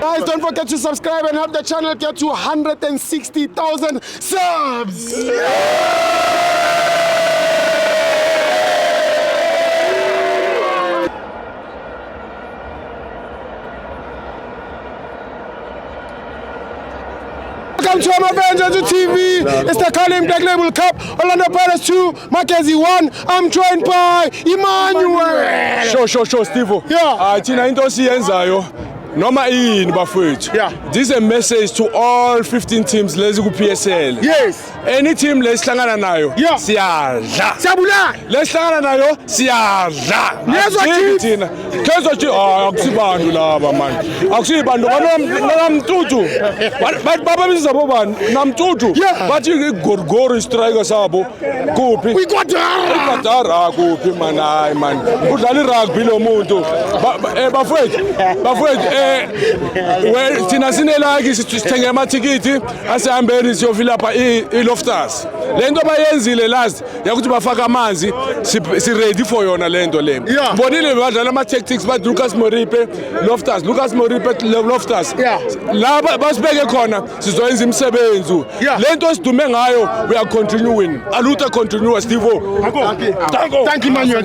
Guys, don't forget to subscribe and help the channel get to 160,000 subs. Welcome to Avengers TV. It's the Carling Black Label Cup. Orlando Pirates 2, Mackenzie 1. I'm joined by Emmanuel. Sure, Steve. Yeah. Thina into siyenzayo noma ini bafowethu. Yeah. This is a message to all 15 teams lezi ku PSL. Yes. Any team lesihlangana nayo Yeah. siyadla. Siyabulala. Lesihlangana nayo siyadla. Yezwa Asithi Chiefs. thina. Kezwa Chiefs akusibantu laba manje. Akusibantu namtutu. Baba bizabo bani namtutu. Yeah. Bathi igorgoro striker sabo kuphi? We got her. Iqadara kuphi man hayi man. Udlala irugby lo muntu. Bafowethu thina sinelaki sithenge amathikithi asihambeni siyofila lapha iLoftus. Lento bayenzile last yakuthi bafaka amanzi si ready for yona lento le. Bonile badlala ama tactics ba Lucas Moripe Loftus Loftus. La basibeke khona sizoyenza imisebenzi. Lento sidume ngayo we are continuing. Aluta continue Steve. Thank you, Emmanuel.